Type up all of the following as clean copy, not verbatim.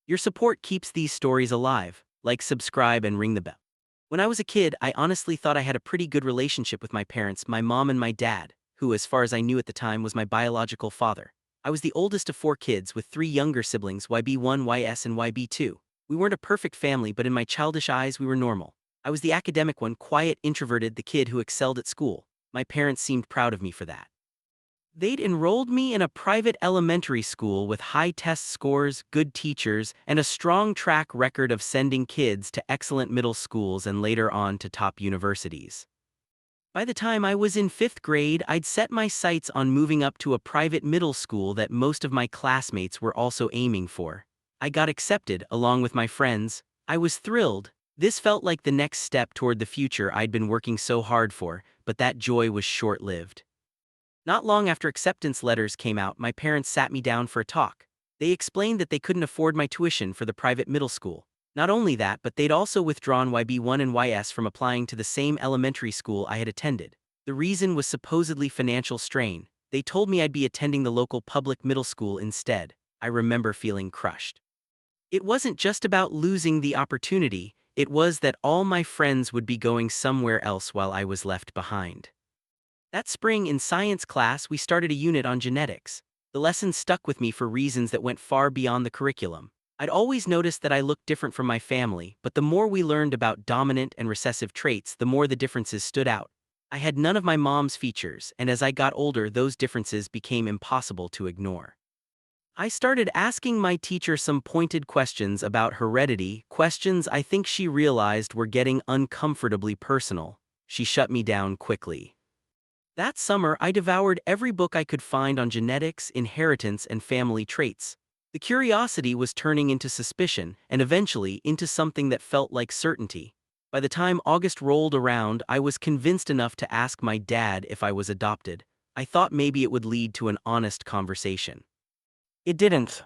Your support keeps these stories alive. Like, subscribe, and ring the bell. When I was a kid, I honestly thought I had a pretty good relationship with my parents, my mom and my dad, who, as far as I knew at the time, was my biological father. I was the oldest of four kids with three younger siblings, YB1, YS, and YB2. We weren't a perfect family, but in my childish eyes, we were normal. I was the academic one, quiet, introverted, the kid who excelled at school. My parents seemed proud of me for that. They'd enrolled me in a private elementary school with high test scores, good teachers, and a strong track record of sending kids to excellent middle schools and later on to top universities. By the time I was in fifth grade, I'd set my sights on moving up to a private middle school that most of my classmates were also aiming for. I got accepted, along with my friends. I was thrilled. This felt like the next step toward the future I'd been working so hard for, but that joy was short-lived. Not long after acceptance letters came out, my parents sat me down for a talk. They explained that they couldn't afford my tuition for the private middle school. Not only that, but they'd also withdrawn YB1 and YS from applying to the same elementary school I had attended. The reason was supposedly financial strain. They told me I'd be attending the local public middle school instead. I remember feeling crushed. It wasn't just about losing the opportunity, it was that all my friends would be going somewhere else while I was left behind. That spring in science class, we started a unit on genetics. The lesson stuck with me for reasons that went far beyond the curriculum. I'd always noticed that I looked different from my family, but the more we learned about dominant and recessive traits, the more the differences stood out. I had none of my mom's features, and as I got older, those differences became impossible to ignore. I started asking my teacher some pointed questions about heredity, questions I think she realized were getting uncomfortably personal. She shut me down quickly. That summer, I devoured every book I could find on genetics, inheritance, and family traits. The curiosity was turning into suspicion, and eventually into something that felt like certainty. By the time August rolled around, I was convinced enough to ask my dad if I was adopted. I thought maybe it would lead to an honest conversation. It didn't.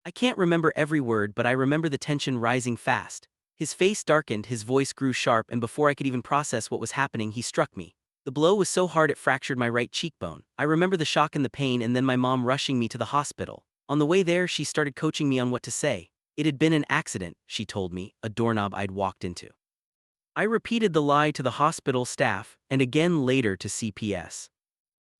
I can't remember every word, but I remember the tension rising fast. His face darkened, his voice grew sharp, and before I could even process what was happening, he struck me. The blow was so hard it fractured my right cheekbone. I remember the shock and the pain, and then my mom rushing me to the hospital. On the way there, she started coaching me on what to say. It had been an accident, she told me, a doorknob I'd walked into. I repeated the lie to the hospital staff, and again later to CPS.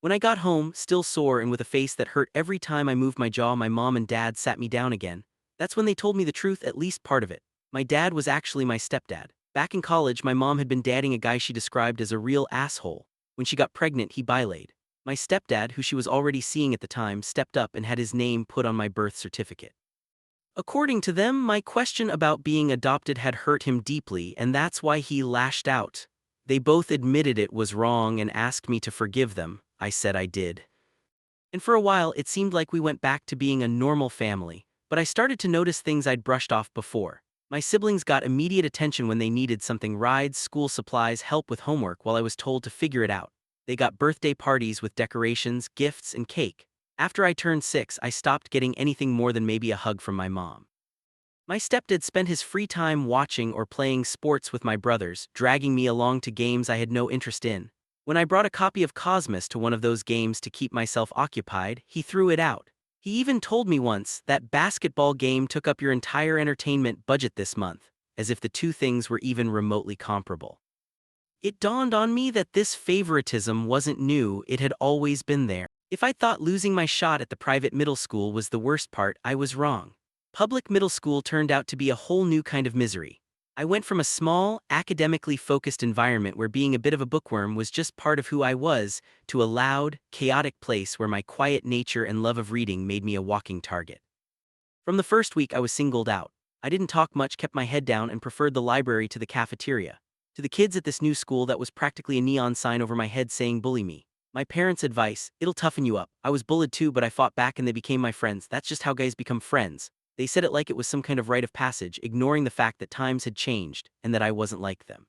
When I got home, still sore and with a face that hurt every time I moved my jaw, my mom and dad sat me down again. That's when they told me the truth, at least part of it. My dad was actually my stepdad. Back in college, my mom had been dating a guy she described as a real asshole. When she got pregnant, he bilayed. My stepdad, who she was already seeing at the time, stepped up and had his name put on my birth certificate. According to them, my question about being adopted had hurt him deeply, and that's why he lashed out. They both admitted it was wrong and asked me to forgive them. I said I did. And for a while, it seemed like we went back to being a normal family, but I started to notice things I'd brushed off before. My siblings got immediate attention when they needed something: rides, school supplies, help with homework, while I was told to figure it out. They got birthday parties with decorations, gifts, and cake. After I turned 6, I stopped getting anything more than maybe a hug from my mom. My stepdad spent his free time watching or playing sports with my brothers, dragging me along to games I had no interest in. When I brought a copy of Cosmos to one of those games to keep myself occupied, he threw it out. He even told me once, "That basketball game took up your entire entertainment budget this month," as if the two things were even remotely comparable. It dawned on me that this favoritism wasn't new, it had always been there. If I thought losing my shot at the private middle school was the worst part, I was wrong. Public middle school turned out to be a whole new kind of misery. I went from a small, academically focused environment where being a bit of a bookworm was just part of who I was, to a loud, chaotic place where my quiet nature and love of reading made me a walking target. From the first week, I was singled out. I didn't talk much, kept my head down, and preferred the library to the cafeteria. To the kids at this new school, that was practically a neon sign over my head saying "bully me." My parents' advice: "It'll toughen you up." I was bullied too, but I fought back and they became my friends. That's just how guys become friends. They said it like it was some kind of rite of passage, ignoring the fact that times had changed and that I wasn't like them.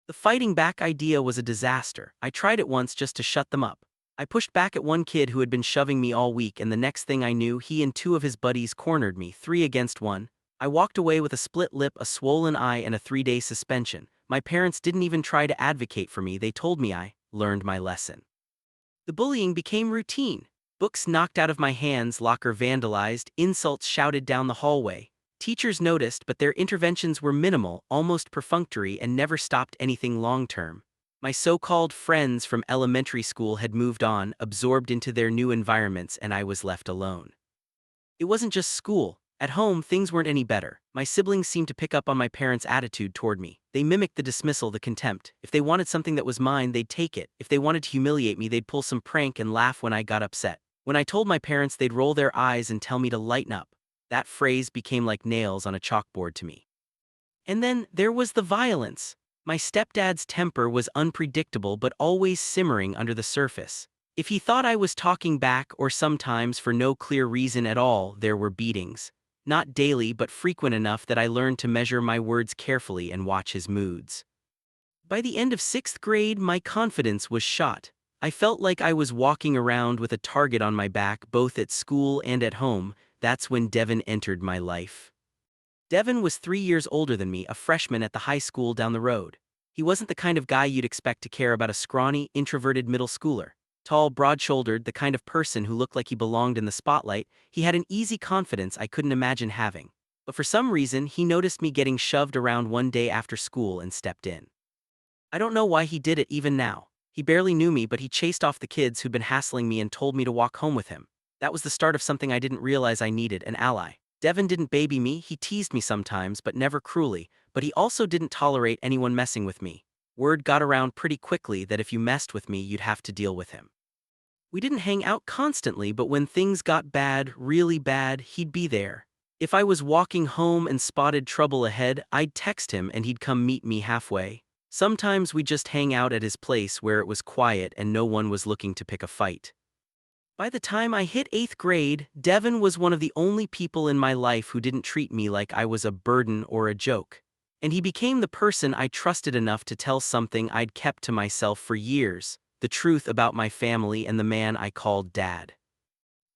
The fighting back idea was a disaster. I tried it once just to shut them up. I pushed back at one kid who had been shoving me all week, and the next thing I knew, he and two of his buddies cornered me, 3 against 1. I walked away with a split lip, a swollen eye, and a 3-day suspension. My parents didn't even try to advocate for me. They told me I learned my lesson. The bullying became routine. Books knocked out of my hands, locker vandalized, insults shouted down the hallway. Teachers noticed, but their interventions were minimal, almost perfunctory, and never stopped anything long-term. My so-called friends from elementary school had moved on, absorbed into their new environments, and I was left alone. It wasn't just school. At home, things weren't any better. My siblings seemed to pick up on my parents' attitude toward me. They mimicked the dismissal, the contempt. If they wanted something that was mine, they'd take it. If they wanted to humiliate me, they'd pull some prank and laugh when I got upset. When I told my parents, they'd roll their eyes and tell me to lighten up. That phrase became like nails on a chalkboard to me. And then there was the violence. My stepdad's temper was unpredictable but always simmering under the surface. If he thought I was talking back, or sometimes for no clear reason at all, there were beatings. Not daily, but frequent enough that I learned to measure my words carefully and watch his moods. By the end of 6th grade, my confidence was shot. I felt like I was walking around with a target on my back both at school and at home. That's when Devin entered my life. Devin was 3 years older than me, a freshman at the high school down the road. He wasn't the kind of guy you'd expect to care about a scrawny, introverted middle schooler. Tall, broad-shouldered, the kind of person who looked like he belonged in the spotlight, he had an easy confidence I couldn't imagine having. But for some reason, he noticed me getting shoved around one day after school and stepped in. I don't know why he did it even now. He barely knew me, but he chased off the kids who'd been hassling me and told me to walk home with him. That was the start of something I didn't realize I needed, an ally. Devin didn't baby me, he teased me sometimes, but never cruelly, but he also didn't tolerate anyone messing with me. Word got around pretty quickly that if you messed with me, you'd have to deal with him. We didn't hang out constantly, but when things got bad, really bad, he'd be there. If I was walking home and spotted trouble ahead, I'd text him and he'd come meet me halfway. Sometimes we'd just hang out at his place where it was quiet and no one was looking to pick a fight. By the time I hit 8th grade, Devin was one of the only people in my life who didn't treat me like I was a burden or a joke. And he became the person I trusted enough to tell something I'd kept to myself for years, the truth about my family and the man I called Dad.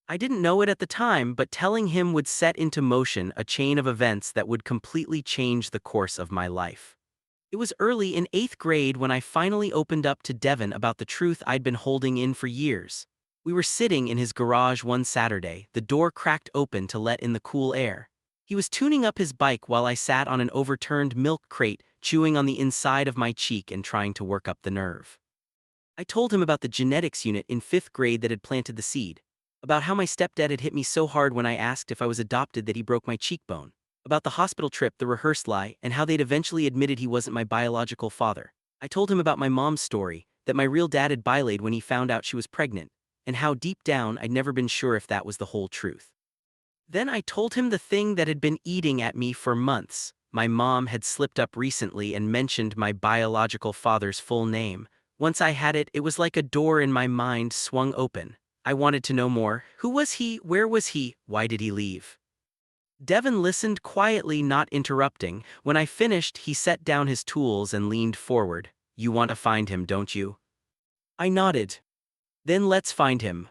I didn't know it at the time, but telling him would set into motion a chain of events that would completely change the course of my life. It was early in 8th grade when I finally opened up to Devin about the truth I'd been holding in for years. We were sitting in his garage one Saturday, the door cracked open to let in the cool air. He was tuning up his bike while I sat on an overturned milk crate, chewing on the inside of my cheek and trying to work up the nerve. I told him about the genetics unit in 5th grade that had planted the seed, about how my stepdad had hit me so hard when I asked if I was adopted that he broke my cheekbone, about the hospital trip, the rehearsed lie, and how they'd eventually admitted he wasn't my biological father. I told him about my mom's story, that my real dad had bilayed when he found out she was pregnant, and how deep down I'd never been sure if that was the whole truth. Then I told him the thing that had been eating at me for months. My mom had slipped up recently and mentioned my biological father's full name. Once I had it, it was like a door in my mind swung open. I wanted to know more. Who was he? Where was he? Why did he leave? Devin listened quietly, not interrupting. When I finished, he set down his tools and leaned forward. You want to find him, don't you? I nodded. Then let's find him.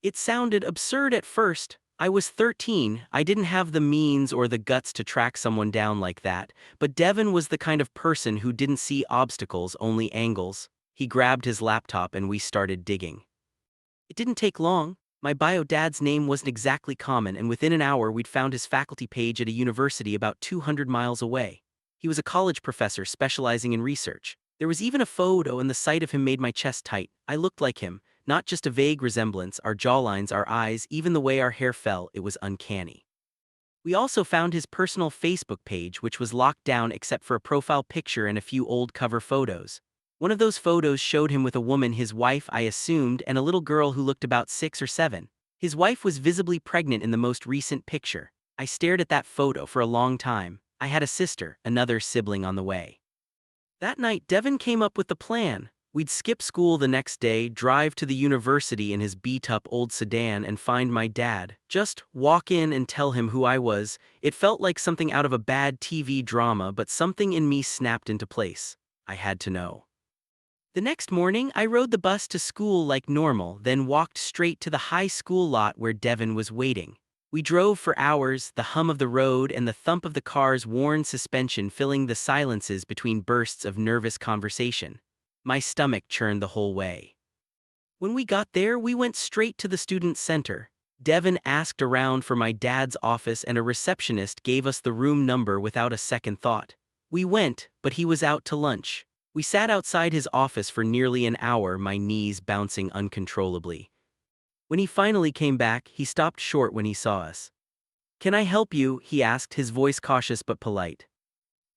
It sounded absurd at first. I was 13, I didn't have the means or the guts to track someone down like that, but Devin was the kind of person who didn't see obstacles, only angles. He grabbed his laptop and we started digging. It didn't take long. My bio dad's name wasn't exactly common, and within an hour we'd found his faculty page at a university about 200 miles away. He was a college professor specializing in research. There was even a photo, and the sight of him made my chest tight. I looked like him. Not just a vague resemblance, our jawlines, our eyes, even the way our hair fell, it was uncanny. We also found his personal Facebook page, which was locked down except for a profile picture and a few old cover photos. One of those photos showed him with a woman, his wife, I assumed, and a little girl who looked about 6 or 7. His wife was visibly pregnant in the most recent picture. I stared at that photo for a long time. I had a sister, another sibling on the way. That night, Devin came up with the plan. We'd skip school the next day, drive to the university in his beat-up old sedan and find my dad. Just walk in and tell him who I was. It felt like something out of a bad TV drama, but something in me snapped into place. I had to know. The next morning, I rode the bus to school like normal, then walked straight to the high school lot where Devin was waiting. We drove for hours, the hum of the road and the thump of the car's worn suspension filling the silences between bursts of nervous conversation. My stomach churned the whole way. When we got there, we went straight to the student center. Devin asked around for my dad's office and a receptionist gave us the room number without a second thought. We went, but he was out to lunch. We sat outside his office for nearly an hour, my knees bouncing uncontrollably. When he finally came back, he stopped short when he saw us. "Can I help you?" he asked, his voice cautious but polite.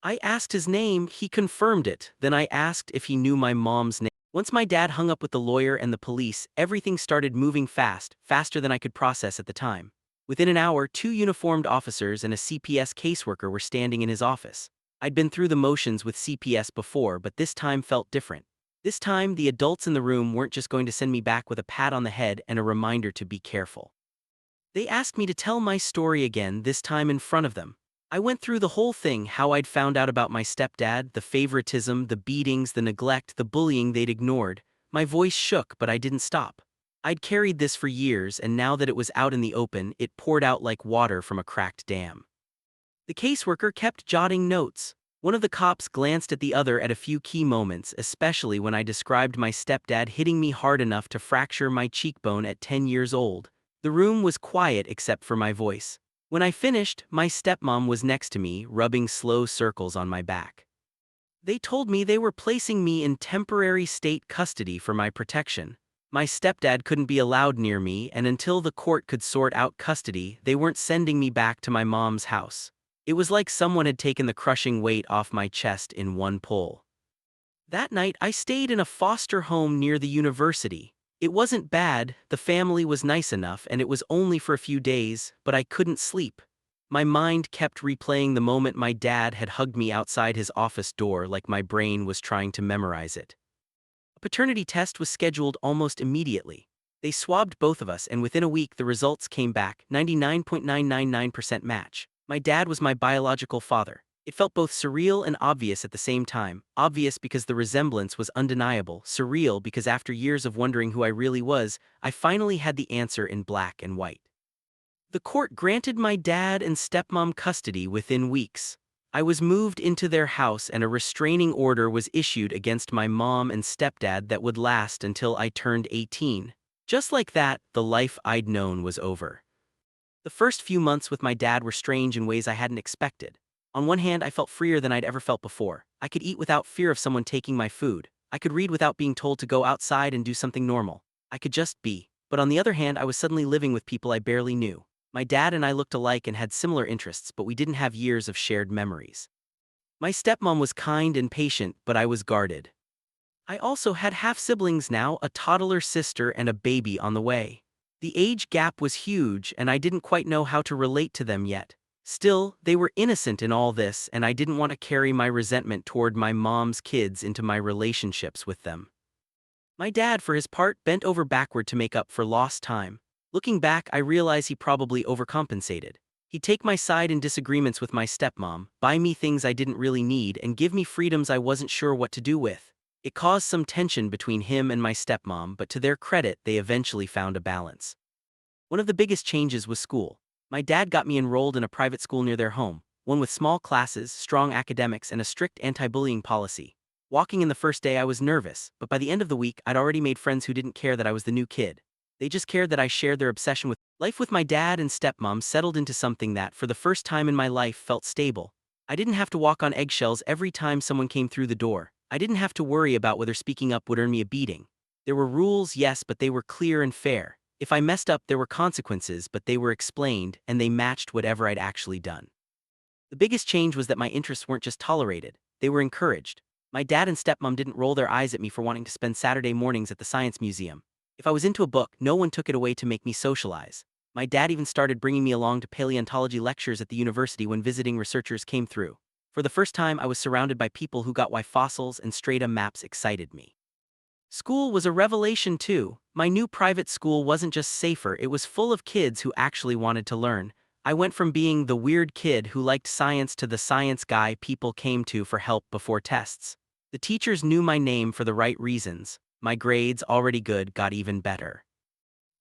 I asked his name, he confirmed it, then I asked if he knew my mom's name. Once my dad hung up with the lawyer and the police, everything started moving fast, faster than I could process at the time. Within an hour, 2 uniformed officers and a CPS caseworker were standing in his office. I'd been through the motions with CPS before, but this time felt different. This time, the adults in the room weren't just going to send me back with a pat on the head and a reminder to be careful. They asked me to tell my story again, this time in front of them. I went through the whole thing: how I'd found out about my stepdad, the favoritism, the beatings, the neglect, the bullying they'd ignored. My voice shook, but I didn't stop. I'd carried this for years, and now that it was out in the open, it poured out like water from a cracked dam. The caseworker kept jotting notes. One of the cops glanced at the other at a few key moments, especially when I described my stepdad hitting me hard enough to fracture my cheekbone at 10 years old. The room was quiet except for my voice. When I finished, my stepmom was next to me, rubbing slow circles on my back. They told me they were placing me in temporary state custody for my protection. My stepdad couldn't be allowed near me, and until the court could sort out custody, they weren't sending me back to my mom's house. It was like someone had taken the crushing weight off my chest in one pull. That night, I stayed in a foster home near the university. It wasn't bad, the family was nice enough, and it was only for a few days, but I couldn't sleep. My mind kept replaying the moment my dad had hugged me outside his office door, like my brain was trying to memorize it. A paternity test was scheduled almost immediately. They swabbed both of us, and within a week the results came back: 99.999% match. My dad was my biological father. It felt both surreal and obvious at the same time. Obvious because the resemblance was undeniable, surreal because after years of wondering who I really was, I finally had the answer in black and white. The court granted my dad and stepmom custody within weeks. I was moved into their house and a restraining order was issued against my mom and stepdad that would last until I turned 18. Just like that, the life I'd known was over. The first few months with my dad were strange in ways I hadn't expected. On one hand, I felt freer than I'd ever felt before. I could eat without fear of someone taking my food. I could read without being told to go outside and do something normal. I could just be. But on the other hand, I was suddenly living with people I barely knew. My dad and I looked alike and had similar interests, but we didn't have years of shared memories. My stepmom was kind and patient, but I was guarded. I also had half-siblings now, a toddler sister and a baby on the way. The age gap was huge, and I didn't quite know how to relate to them yet. Still, they were innocent in all this, and I didn't want to carry my resentment toward my mom's kids into my relationships with them. My dad, for his part, bent over backward to make up for lost time. Looking back, I realize he probably overcompensated. He'd take my side in disagreements with my stepmom, buy me things I didn't really need, and give me freedoms I wasn't sure what to do with. It caused some tension between him and my stepmom, but to their credit, they eventually found a balance. One of the biggest changes was school. My dad got me enrolled in a private school near their home, one with small classes, strong academics, and a strict anti-bullying policy. Walking in the first day, I was nervous, but by the end of the week, I'd already made friends who didn't care that I was the new kid. They just cared that I shared their obsession with life. With my dad and stepmom settled into something that, for the first time in my life, felt stable. I didn't have to walk on eggshells every time someone came through the door. I didn't have to worry about whether speaking up would earn me a beating. There were rules, yes, but they were clear and fair. If I messed up, there were consequences, but they were explained, and they matched whatever I'd actually done. The biggest change was that my interests weren't just tolerated, they were encouraged. My dad and stepmom didn't roll their eyes at me for wanting to spend Saturday mornings at the science museum. If I was into a book, no one took it away to make me socialize. My dad even started bringing me along to paleontology lectures at the university when visiting researchers came through. For the first time, I was surrounded by people who got why fossils and strata maps excited me. School was a revelation too. My new private school wasn't just safer, it was full of kids who actually wanted to learn. I went from being the weird kid who liked science to the science guy people came to for help before tests. The teachers knew my name for the right reasons. My grades, already good, got even better.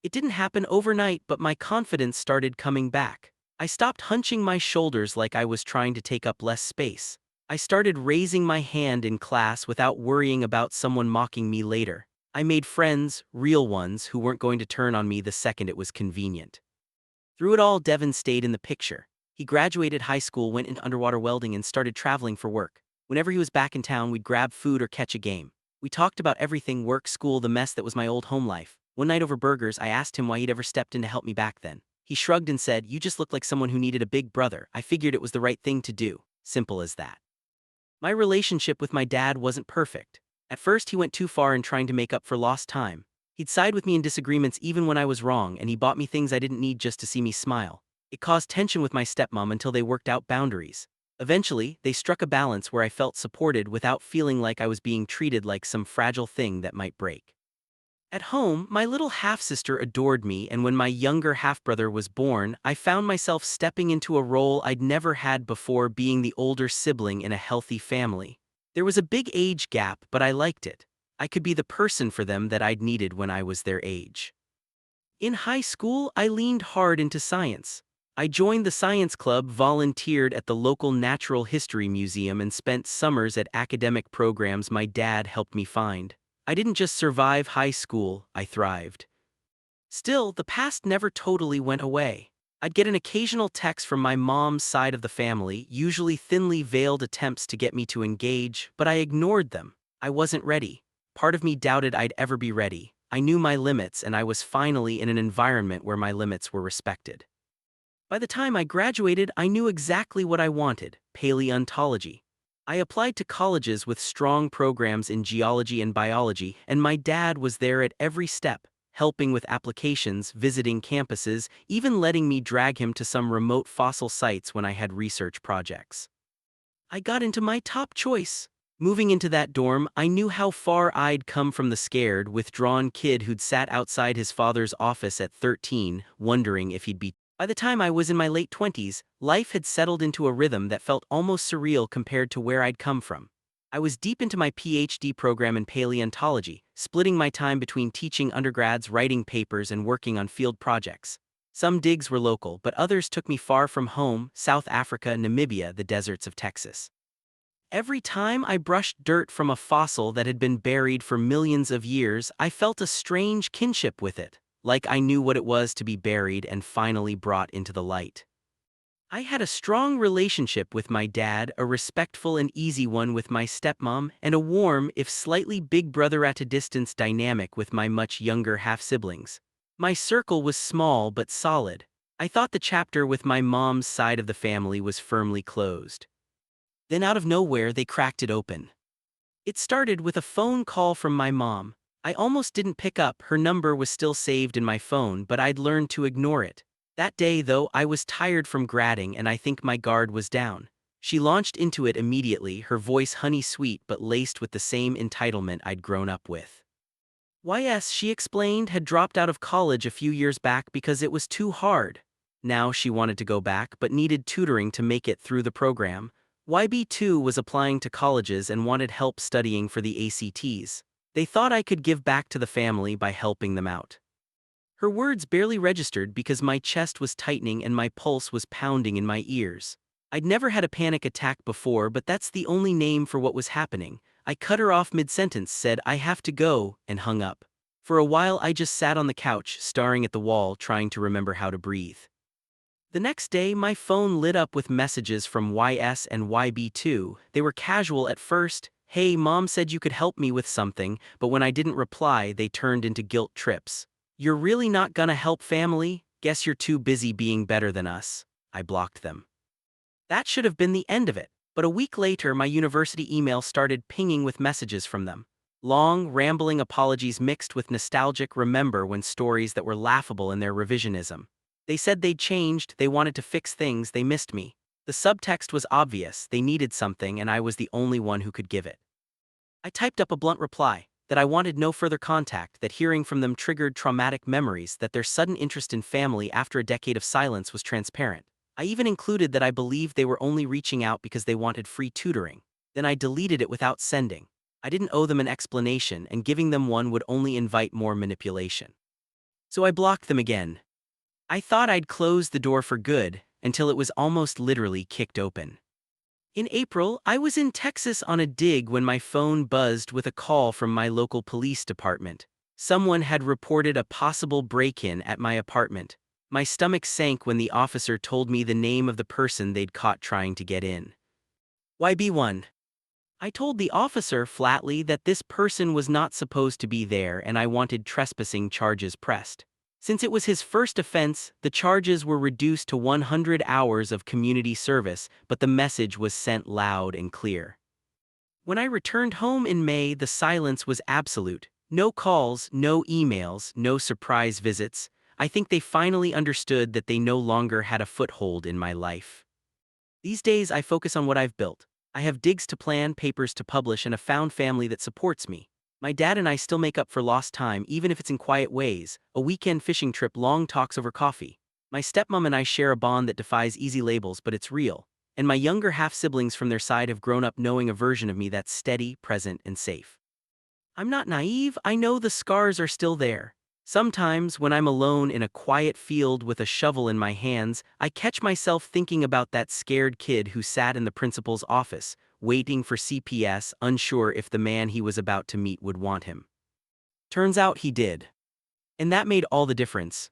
It didn't happen overnight, but my confidence started coming back. I stopped hunching my shoulders like I was trying to take up less space. I started raising my hand in class without worrying about someone mocking me later. I made friends, real ones, who weren't going to turn on me the second it was convenient. Through it all, Devin stayed in the picture. He graduated high school, went into underwater welding, and started traveling for work. Whenever he was back in town, we'd grab food or catch a game. We talked about everything: work, school, the mess that was my old home life. One night over burgers, I asked him why he'd ever stepped in to help me back then. He shrugged and said, "You just looked like someone who needed a big brother." I figured it was the right thing to do. Simple as that. My relationship with my dad wasn't perfect. At first, he went too far in trying to make up for lost time. He'd side with me in disagreements even when I was wrong, and he bought me things I didn't need just to see me smile. It caused tension with my stepmom until they worked out boundaries. Eventually, they struck a balance where I felt supported without feeling like I was being treated like some fragile thing that might break. At home, my little half-sister adored me, and when my younger half-brother was born, I found myself stepping into a role I'd never had before, being the older sibling in a healthy family. There was a big age gap, but I liked it. I could be the person for them that I'd needed when I was their age. In high school, I leaned hard into science. I joined the science club, volunteered at the local natural history museum, and spent summers at academic programs my dad helped me find. I didn't just survive high school, I thrived. Still, the past never totally went away. I'd get an occasional text from my mom's side of the family, usually thinly veiled attempts to get me to engage, but I ignored them. I wasn't ready. Part of me doubted I'd ever be ready. I knew my limits, and I was finally in an environment where my limits were respected. By the time I graduated, I knew exactly what I wanted: paleontology. I applied to colleges with strong programs in geology and biology, and my dad was there at every step, helping with applications, visiting campuses, even letting me drag him to some remote fossil sites when I had research projects. I got into my top choice. Moving into that dorm, I knew how far I'd come from the scared, withdrawn kid who'd sat outside his father's office at 13, wondering if he'd be. By the time I was in my late 20s, life had settled into a rhythm that felt almost surreal compared to where I'd come from. I was deep into my PhD program in paleontology, splitting my time between teaching undergrads, writing papers, and working on field projects. Some digs were local, but others took me far from home: South Africa, Namibia, the deserts of Texas. Every time I brushed dirt from a fossil that had been buried for millions of years, I felt a strange kinship with it, like I knew what it was to be buried and finally brought into the light. I had a strong relationship with my dad, a respectful and easy one with my stepmom, and a warm, if slightly big brother at a distance dynamic with my much younger half-siblings. My circle was small but solid. I thought the chapter with my mom's side of the family was firmly closed. Then out of nowhere, they cracked it open. It started with a phone call from my mom. I almost didn't pick up. Her number was still saved in my phone, but I'd learned to ignore it. That day, though, I was tired from grading, and I think my guard was down. She launched into it immediately, her voice honey-sweet but laced with the same entitlement I'd grown up with. YS, she explained, had dropped out of college a few years back because it was too hard. Now she wanted to go back but needed tutoring to make it through the program. YB too was applying to colleges and wanted help studying for the ACTs. They thought I could give back to the family by helping them out. Her words barely registered because my chest was tightening and my pulse was pounding in my ears. I'd never had a panic attack before, but that's the only name for what was happening. I cut her off mid-sentence, said, "I have to go," and hung up. For a while I just sat on the couch, staring at the wall, trying to remember how to breathe. The next day, my phone lit up with messages from YS and YB2. They were casual at first: "Hey, mom said you could help me with something," but when I didn't reply, they turned into guilt trips. "You're really not gonna help family? Guess you're too busy being better than us." I blocked them. That should have been the end of it, but a week later my university email started pinging with messages from them. Long, rambling apologies mixed with nostalgic remember when stories that were laughable in their revisionism. They said they'd changed, they wanted to fix things, they missed me. The subtext was obvious: they needed something and I was the only one who could give it. I typed up a blunt reply that I wanted no further contact, that hearing from them triggered traumatic memories, that their sudden interest in family after a decade of silence was transparent. I even included that I believed they were only reaching out because they wanted free tutoring. Then I deleted it without sending. I didn't owe them an explanation, and giving them one would only invite more manipulation. So I blocked them again. I thought I'd closed the door for good, until it was almost literally kicked open. In April, I was in Texas on a dig when my phone buzzed with a call from my local police department. Someone had reported a possible break-in at my apartment. My stomach sank when the officer told me the name of the person they'd caught trying to get in. YB1. I told the officer flatly that this person was not supposed to be there and I wanted trespassing charges pressed. Since it was his first offense, the charges were reduced to 100 hours of community service, but the message was sent loud and clear. When I returned home in May, the silence was absolute. No calls, no emails, no surprise visits. I think they finally understood that they no longer had a foothold in my life. These days, I focus on what I've built. I have digs to plan, papers to publish, and a found family that supports me. My dad and I still make up for lost time, even if it's in quiet ways, a weekend fishing trip, long talks over coffee. My stepmom and I share a bond that defies easy labels, but it's real. And my younger half-siblings from their side have grown up knowing a version of me that's steady, present, and safe. I'm not naive, I know the scars are still there. Sometimes, when I'm alone in a quiet field with a shovel in my hands, I catch myself thinking about that scared kid who sat in the principal's office, waiting for CPS, unsure if the man he was about to meet would want him. Turns out he did. And that made all the difference.